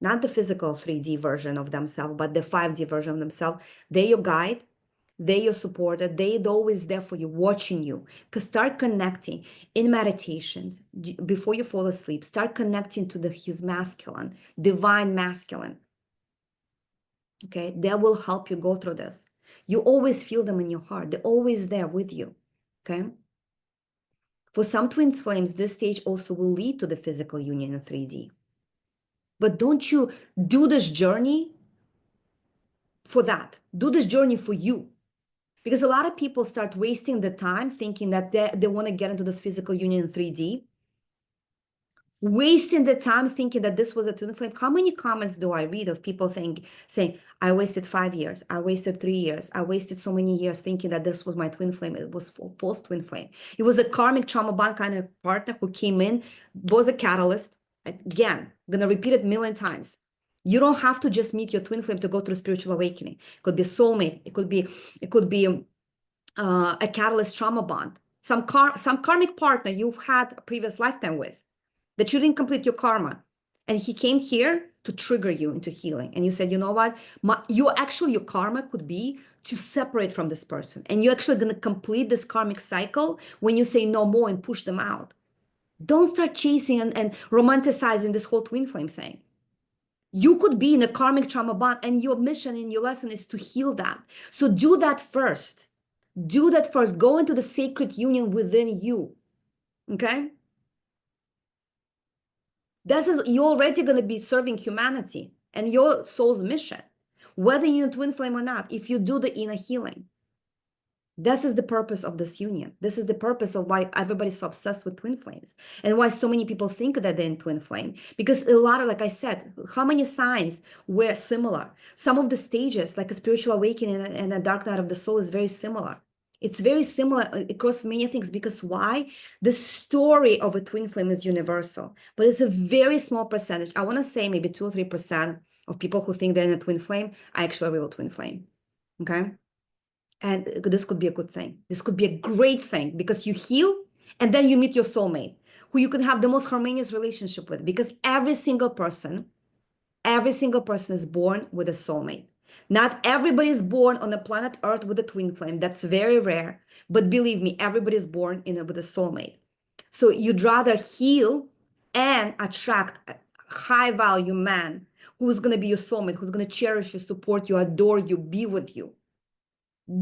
not the physical 3D version of themselves, but the 5D version of themselves, they're your guide, they're your supporter, they're always there for you, watching you. Because start connecting in meditations before you fall asleep. Start connecting to his masculine, divine masculine. Okay, that will help you go through this. You always feel them in your heart. They're always there with you. Okay. For some twin flames, this stage also will lead to the physical union in 3D. But don't you do this journey for that. Do this journey for you. Because a lot of people start wasting the time thinking that they want to get into this physical union in 3D, wasting the time thinking that this was a twin flame. How many comments do I read of people saying, I wasted 5 years, I wasted 3 years, I wasted so many years thinking that this was my twin flame. It was false twin flame. It was a karmic trauma bond kind of partner who came in, was a catalyst. Again, I'm going to repeat it a million times. You don't have to just meet your twin flame to go through spiritual awakening. It could be a soulmate. It could be a catalyst trauma bond. Some karmic partner you've had a previous lifetime with, that you didn't complete your karma, and he came here to trigger you into healing. And you said, you know what, your karma could be to separate from this person, and you're actually going to complete this karmic cycle when you say no more and push them out. Don't start chasing and romanticizing this whole twin flame thing. You could be in a karmic trauma bond, and your mission and your lesson is to heal that. So do that first. Do that first. Go into the sacred union within you. Okay? You're already going to be serving humanity and your soul's mission, whether you're in twin flame or not, if you do the inner healing. This is the purpose of this union. This is the purpose of why everybody's so obsessed with twin flames and why so many people think that they're in twin flame. Because a lot of, like I said, how many signs were similar? Some of the stages, like a spiritual awakening and a dark night of the soul, is very similar. It's very similar across many things. Because why? The story of a twin flame is universal, but it's a very small percentage. I want to say maybe 2 or 3% of people who think they're in a twin flame are actually a real twin flame. Okay? And this could be a good thing. This could be a great thing, because you heal and then you meet your soulmate, who you can have the most harmonious relationship with, because every single person is born with a soulmate. Not everybody is born on the planet Earth with a twin flame. That's very rare. But believe me, everybody is born with a soulmate. So you'd rather heal and attract a high value man who's going to be your soulmate, who's going to cherish you, support you, adore you, be with you.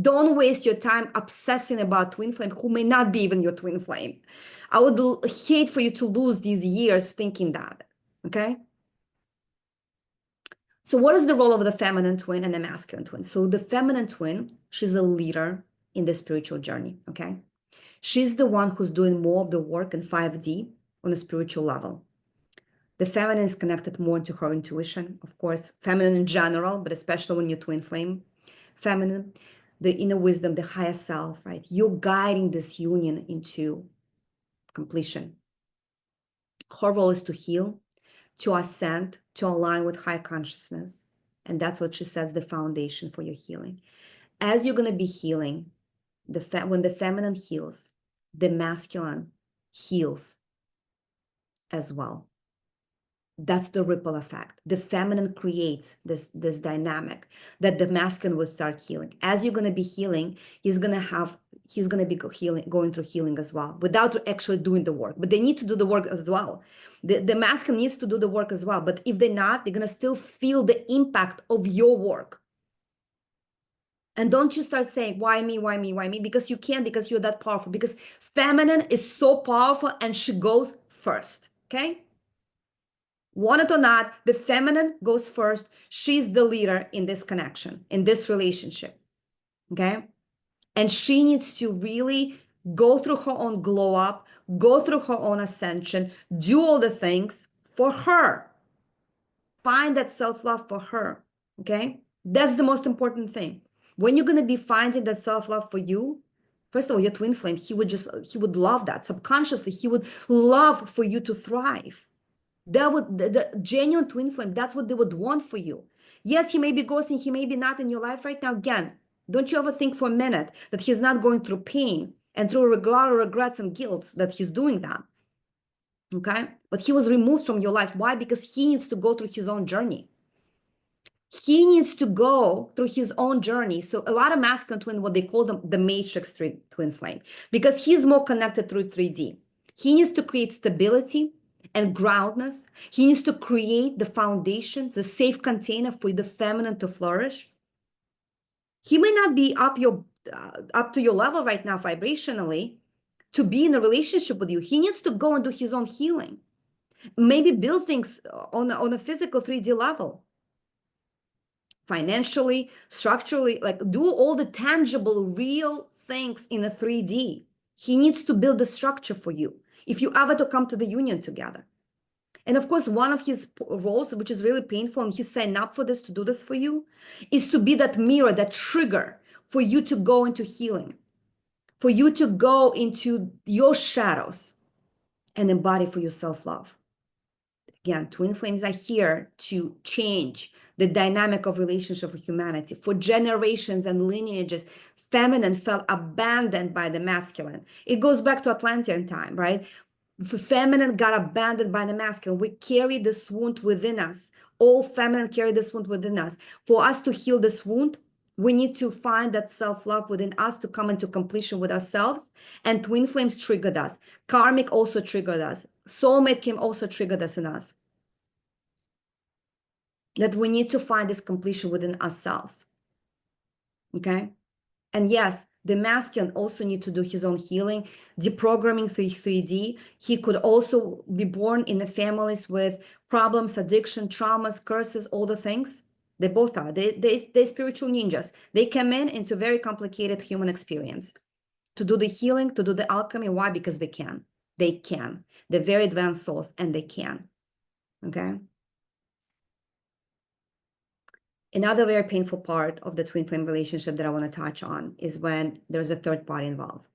Don't waste your time obsessing about twin flame who may not be even your twin flame. I would hate for you to lose these years thinking that, okay? So what is the role of the feminine twin and the masculine twin? So the feminine twin, she's a leader in the spiritual journey, okay? She's the one who's doing more of the work in 5D on a spiritual level. The feminine is connected more to her intuition, of course, feminine in general, but especially when you're twin flame. Feminine, the inner wisdom, the higher self, right? You're guiding this union into completion. Her role is to heal, to ascend, to align with high consciousness. And that's what she sets the foundation for your healing. As you're going to be healing, when the feminine heals, the masculine heals as well. That's the ripple effect. The feminine creates this dynamic that the masculine will start healing. As you're going to be healing, he's going to be going through healing as well, without actually doing the work. But they need to do the work as well. The masculine needs to do the work as well. But if they're not, they're going to still feel the impact of your work. And don't you start saying, why me, why me, why me? Because you can't, because you're that powerful. Because feminine is so powerful, and she goes first, okay? Want it or not, the feminine goes first. She's the leader in this connection, in this relationship, okay? And she needs to really go through her own glow up, go through her own ascension, do all the things for her. Find that self-love for her, okay? That's the most important thing. When you're going to be finding that self-love for you, first of all, your twin flame, he would love that. Subconsciously, he would love for you to thrive. The genuine twin flame, that's what they would want for you. Yes, he may be ghosting, he may be not in your life right now. Again, don't you ever think for a minute that he's not going through pain and through regrets and guilt that he's doing that. Okay? But he was removed from your life. Why? Because he needs to go through his own journey. He needs to go through his own journey. So a lot of masculine twin, what they call them, the matrix twin flame, because he's more connected through 3D. He needs to create stability and groundness. He needs to create the foundation, the safe container for the feminine to flourish. He may not be up to your level right now vibrationally to be in a relationship with you. He needs to go and do his own healing. Maybe build things on a physical 3D level. financially, structurally, like do all the tangible, real things in a 3D. He needs to build the structure for you if you ever to come to the union together. And of course, one of his roles, which is really painful, and he's signed up for this to do this for you, is to be that mirror, that trigger for you to go into healing, for you to go into your shadows and embody for your self-love. Again, twin flames are here to change the dynamic of relationship with humanity. For generations and lineages, feminine felt abandoned by the masculine. It goes back to Atlantean time, right? The feminine got abandoned by the masculine. We carry this wound within us. All feminine carry this wound within us. For us to heal this wound, we need to find that self-love within us to come into completion with ourselves. And twin flames triggered us. Karmic also triggered us. Soulmate came also triggered us in us. That we need to find this completion within ourselves. Okay? And yes, the masculine also need to do his own healing, deprogramming through 3D. He could also be born in the families with problems, addiction, traumas, curses, all the things. They both are. They're spiritual ninjas. They come in into very complicated human experience to do the healing, to do the alchemy. Why? Because they can. They can. They're very advanced souls and they can. Okay? Another very painful part of the twin flame relationship that I want to touch on is when there's a third party involved.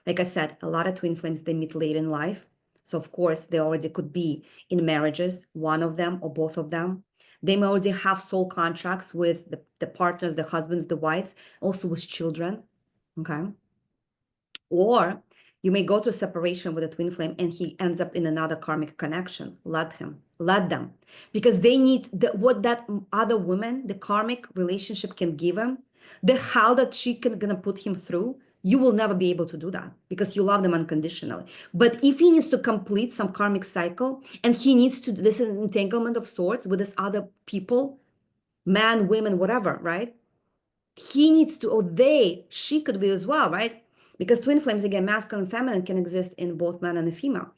Like I said, a lot of twin flames, they meet late in life. So of course, they already could be in marriages, one of them or both of them. They may already have soul contracts with the partners, the husbands, the wives, also with children, okay? Or you may go through separation with a twin flame and he ends up in another karmic connection. Let them. Because they need what that other woman, the karmic relationship can give him, the hell that she can gonna put him through, you will never be able to do that because you love them unconditionally. But if he needs to complete some karmic cycle and he needs to, this is an entanglement of sorts with this other people, man, women, whatever, right? He needs to, or she could be as well, right? Because twin flames, again, masculine and feminine can exist in both man and a female.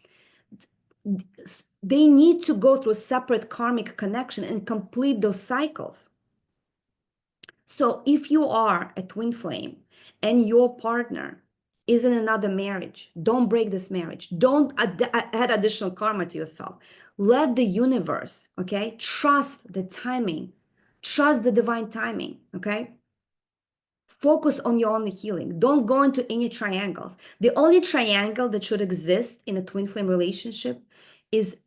They need to go through a separate karmic connection and complete those cycles. So if you are a twin flame and your partner is in another marriage, don't break this marriage. Don't add additional karma to yourself. Let the universe, okay, trust the timing, trust the divine timing, okay? Focus on your own healing. Don't go into any triangles. The only triangle that should exist in a twin flame relationship is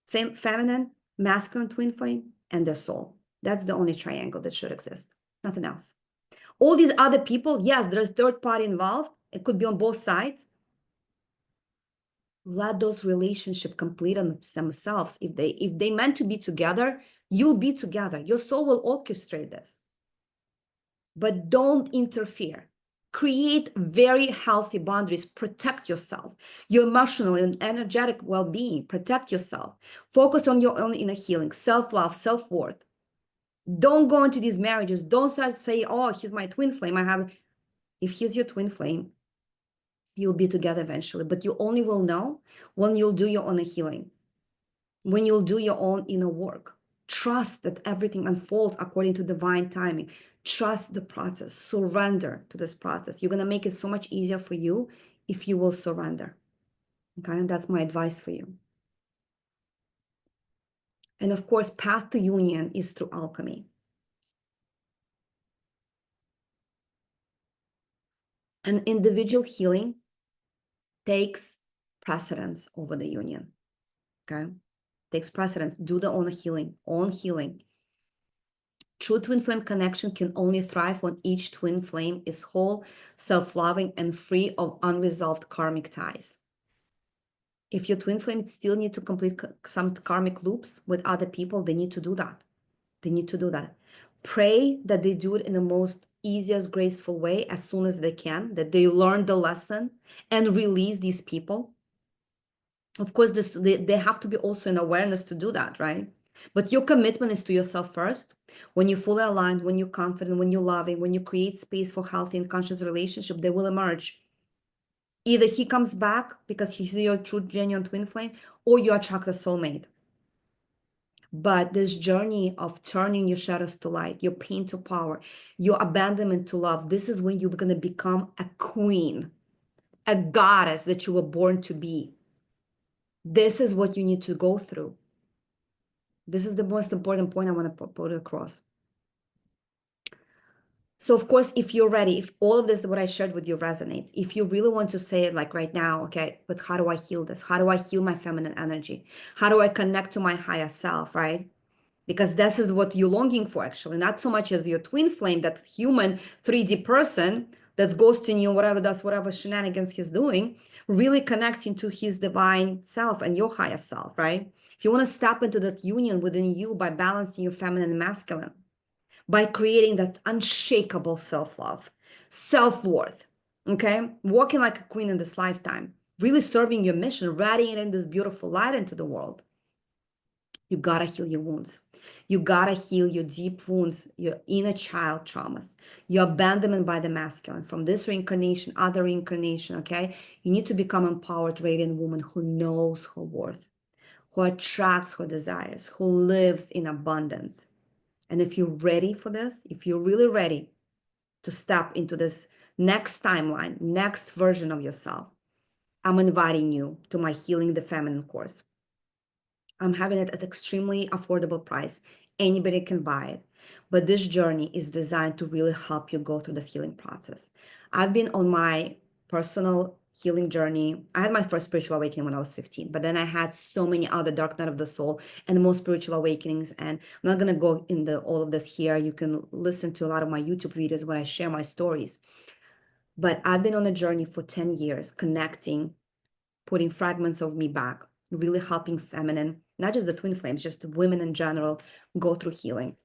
feminine, masculine twin flame, and their soul. That's the only triangle that should exist. Nothing else. All these other people, yes, there's a third party involved. It could be on both sides. Let those relationships complete on themselves. If they meant to be together, you'll be together. Your soul will orchestrate this. But don't interfere. Create very healthy boundaries. Protect yourself, your emotional and energetic well-being. Protect yourself. Focus on your own inner healing, self-love, self-worth. Don't go into these marriages. Don't start to say, oh, he's my twin flame. If he's your twin flame, you'll be together eventually. But you only will know when you'll do your own healing, when you'll do your own inner work. Trust that everything unfolds according to divine timing. Trust the process. Surrender to this process. You're going to make it so much easier for you if you will surrender. Okay, and that's my advice for you. And of course, path to union is through alchemy. And individual healing takes precedence over the union. Okay, takes precedence. Do the own healing. True twin flame connection can only thrive when each twin flame is whole, self-loving, and free of unresolved karmic ties. If your twin flame still need to complete some karmic loops with other people, they need to do that. They need to do that. Pray that they do it in the most easiest, graceful way as soon as they can, that they learn the lesson and release these people. Of course, they have to be also in awareness to do that, right? But your commitment is to yourself first. When you're fully aligned, when you're confident, when you're loving, when you create space for healthy and conscious relationship, they will emerge. Either he comes back because he's your true, genuine twin flame, or you attract a soulmate. But this journey of turning your shadows to light, your pain to power, your abandonment to love, this is when you're going to become a queen, a goddess that you were born to be. This is what you need to go through. This is the most important point I want to put across. So of course, if you're ready, if all of this, what I shared with you resonates, if you really want to say it like right now, okay, but how do I heal this? How do I heal my feminine energy? How do I connect to my higher self, right? Because this is what you're longing for, actually, not so much as your twin flame, that human 3D person that's ghosting you, whatever does, whatever shenanigans he's doing, really connecting to his divine self and your higher self, right? If you want to step into that union within you by balancing your feminine and masculine, by creating that unshakable self-love, self-worth, okay? Walking like a queen in this lifetime, really serving your mission, radiating this beautiful light into the world. You gotta heal your wounds. You gotta heal your deep wounds, your inner child traumas, your abandonment by the masculine from this reincarnation, other reincarnation, okay? You need to become empowered, radiant woman who knows her worth, who attracts her desires, who lives in abundance. And if you're ready for this, if you're really ready to step into this next timeline, next version of yourself, I'm inviting you to my Healing the Feminine course. I'm having it at extremely affordable price. Anybody can buy it. But this journey is designed to really help you go through this healing process. I've been on my personal healing journey. I had my first spiritual awakening when I was 15, but then I had so many other dark night of the soul and more spiritual awakenings. And I'm not going to go into all of this here. You can listen to a lot of my YouTube videos when I share my stories. But I've been on a journey for 10 years, connecting, putting fragments of me back, really helping feminine, not just the twin flames, just women in general, go through healing.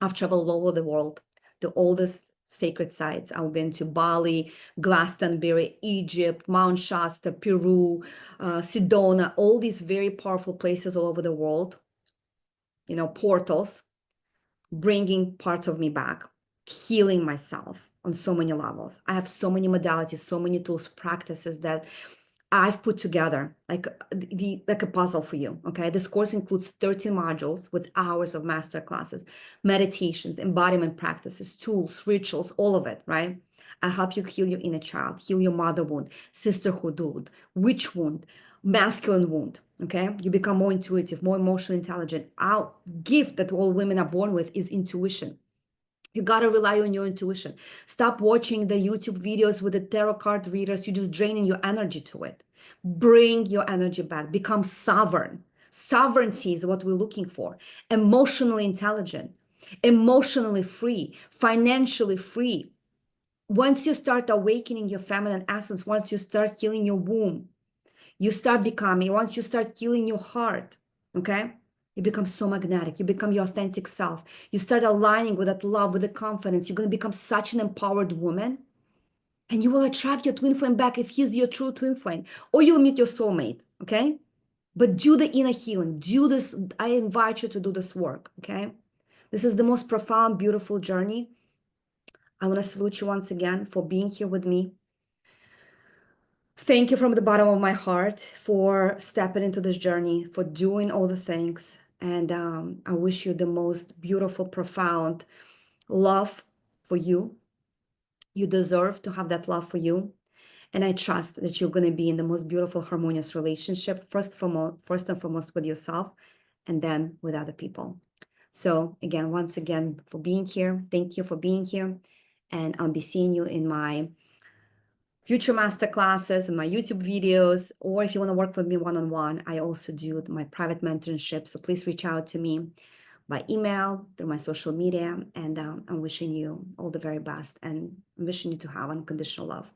I've traveled all over the world, the oldest sacred sites. I've been to Bali, Glastonbury, Egypt, Mount Shasta, Peru, Sedona, all these very powerful places all over the world, portals, bringing parts of me back, healing myself on so many levels. I have so many modalities, so many tools, practices that I've put together like a puzzle for you. Okay. This course includes 13 modules with hours of master classes, meditations, embodiment practices, tools, rituals, all of it, right? I help you heal your inner child, heal your mother wound, sisterhood wound, witch wound, masculine wound. Okay. You become more intuitive, more emotionally intelligent. Our gift that all women are born with is intuition. You got to rely on your intuition. Stop watching the YouTube videos with the tarot card readers. You're just draining your energy to it. Bring your energy back. Become sovereign. Sovereignty is what we're looking for. Emotionally intelligent, emotionally free, financially free. Once you start awakening your feminine essence, once you start healing your womb, you start becoming, once you start healing your heart, okay? You become so magnetic. You become your authentic self. You start aligning with that love, with the confidence. You're going to become such an empowered woman. And you will attract your twin flame back if he's your true twin flame. Or you'll meet your soulmate, okay? But do the inner healing. Do this. I invite you to do this work, okay? This is the most profound, beautiful journey. I want to salute you once again for being here with me. Thank you from the bottom of my heart for stepping into this journey, for doing all the things. And I wish you the most beautiful, profound love for you. You deserve to have that love for you. And I trust that you're going to be in the most beautiful, harmonious relationship, first and foremost with yourself, and then with other people. So again, once again, for being here. Thank you for being here. And I'll be seeing you in my future master classes and my YouTube videos, or if you want to work with me one-on-one, I also do my private mentorship. So please reach out to me by email, through my social media, and I'm wishing you all the very best and I'm wishing you to have unconditional love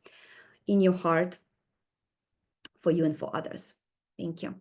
in your heart for you and for others. Thank you.